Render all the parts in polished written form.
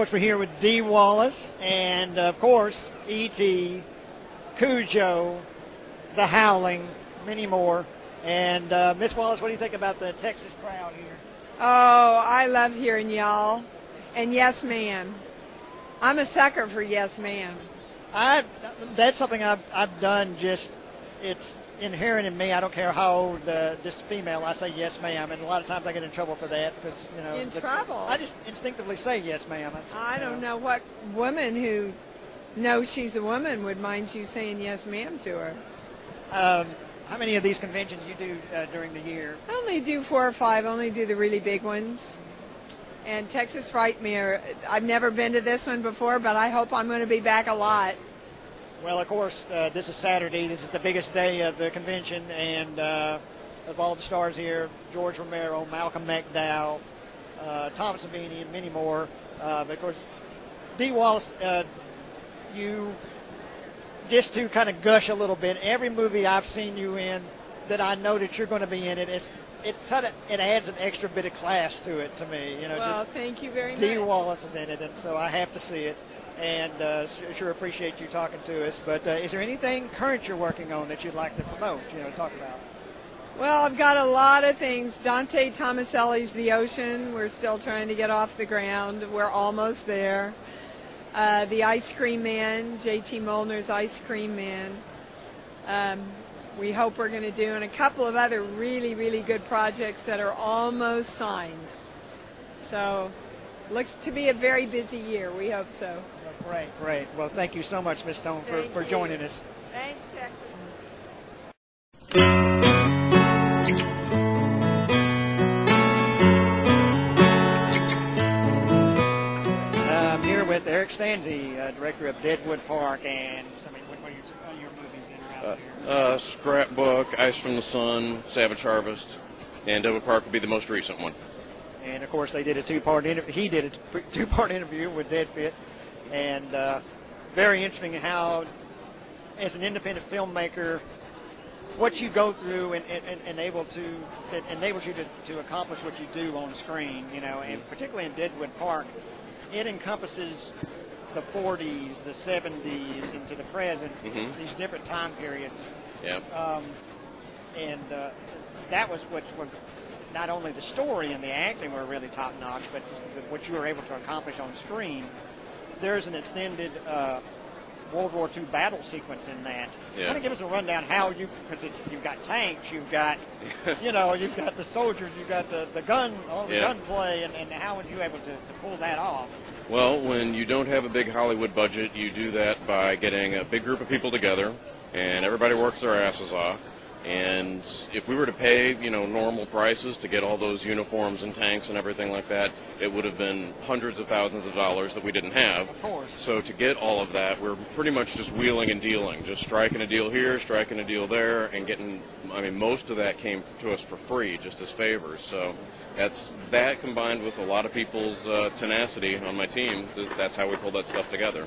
course, we're here with Dee Wallace and, of course, E.T., Cujo, The Howling, many more. And, Miss Wallace, what do you think about the Texas crowd here? Oh, I love hearing y'all. And yes, ma'am. I'm a sucker for yes, ma'am. That's something I've done. Just it's inherent in me. I don't care how old, just female. I say yes, ma'am, and a lot of times I get in trouble for that because In trouble. I just instinctively say yes, ma'am. I don't know what woman who knows she's a woman would mind you saying yes, ma'am to her. How many of these conventions you do during the year? I only do 4 or 5. I only do the really big ones. And Texas Frightmare, I've never been to this one before, but I hope I'm going to be back a lot. Well, of course, this is Saturday. This is the biggest day of the convention, and of all the stars here, George Romero, Malcolm McDowell, Thomas Savini, and many more. But of course, Dee Wallace, you, just to kind of gush a little bit, every movie I've seen you in that I know that you're going to be in, it adds an extra bit of class to it to me. Well, thank you very much. Dee Wallace is in it, and so I have to see it. And sure appreciate you talking to us. But is there anything current you're working on that you'd like to promote, talk about? Well, I've got a lot of things. Dante Tomaselli's The Ocean. We're still trying to get off the ground. We're almost there. The Ice Cream Man, J.T. Molnar's Ice Cream Man. We hope we're going to do, and a couple of other really, really good projects that are almost signed. So, looks to be a very busy year. We hope so. Great. Well, thank you so much, Ms. Stone, for joining us. Thanks, Texas. I'm here with Eric Stanze, director of Deadwood Park, and what are your movies that are out here? Scrapbook, Ice from the Sun, Savage Harvest, and Deadwood Park would be the most recent one. And of course, they did a two-part interview. He did a two-part interview with DEADPIT, and very interesting how, as an independent filmmaker, what you go through and that enables you to accomplish what you do on screen. And particularly in Deadwood Park, it encompasses the 40s, the 70s, into the present, these different time periods. Yeah. And that was what not only the story and the acting were really top-notch, but what you were able to accomplish on screen. There's an extended World War II battle sequence in that. Yeah. Kind of give us a rundown how because you've got tanks, you've got, you've got the soldiers, you've got the gun, all the gunplay, and how were you able to pull that off? Well, when you don't have a big Hollywood budget, you do that by getting a big group of people together, and everybody works their asses off. And if we were to pay, normal prices to get all those uniforms and tanks and everything like that, it would have been hundreds of thousands of dollars that we didn't have. Of course. So to get all of that, we're pretty much just wheeling and dealing, just striking a deal here, striking a deal there, and most of that came to us for free, just as favors. So that combined with a lot of people's tenacity on my team, that's how we pulled that stuff together.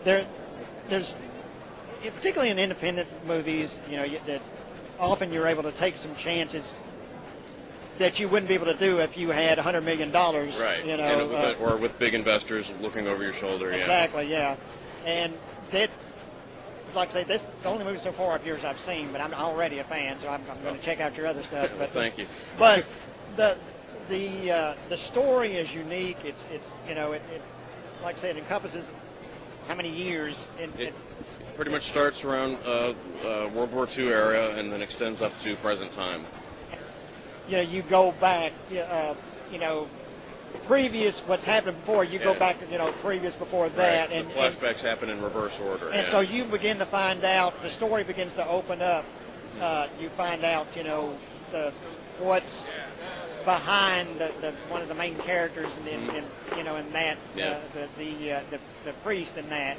There's particularly in independent movies, often you're able to take some chances that you wouldn't be able to do if you had $100 million. Right. Or with big investors looking over your shoulder. Exactly. Yeah. And that, like I say, this the only movie so far of yours I've seen, but I'm already a fan, so I'm going to check out your other stuff. Well, thank you. But the story is unique. It's like I said, it encompasses how many years? It pretty much starts around World War II era and then extends up to present time. You go back, previous what's happened before. You go back, previous before that, and the flashbacks happen in reverse order. And so you begin to find out. The story begins to open up. You find out, what's behind one of the main characters, in that the priest in that,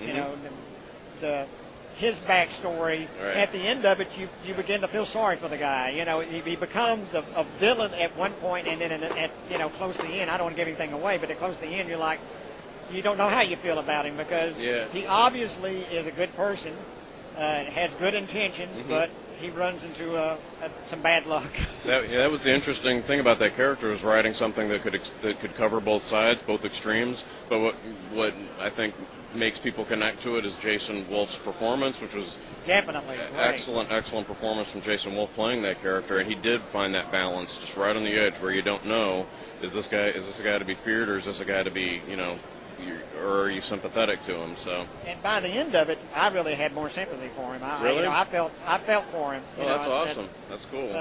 his backstory. Right. At the end of it, you begin to feel sorry for the guy. He becomes a villain at one point, and then at close to the end, I don't want to give anything away, but at close to the end, you're like, you don't know how you feel about him because he obviously is a good person, has good intentions, but he runs into some bad luck. That was the interesting thing about that character, is writing something that could cover both sides, both extremes. But what I think makes people connect to it is Jason Wolfe's performance, which was Definitely right. excellent performance from Jason Wolfe playing that character, and he did find that balance just right on the edge where you don't know, is this a guy to be feared, or is this a guy to be, or are you sympathetic to him? So. And by the end of it, I really had more sympathy for him. Really? I felt for him. Oh, that's awesome. That's cool.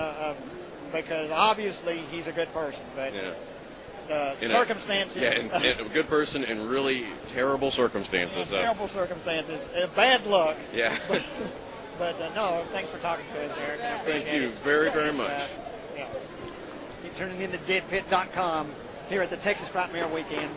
Because obviously he's a good person, but Yeah. the circumstances. And a good person in really terrible circumstances. Terrible circumstances. Bad luck. Yeah. But no, thanks for talking to us, Eric. I appreciate Thank you it. very, very much. Yeah. You're tuning in to DEADPIT.com here at the Texas Frightmare Weekend.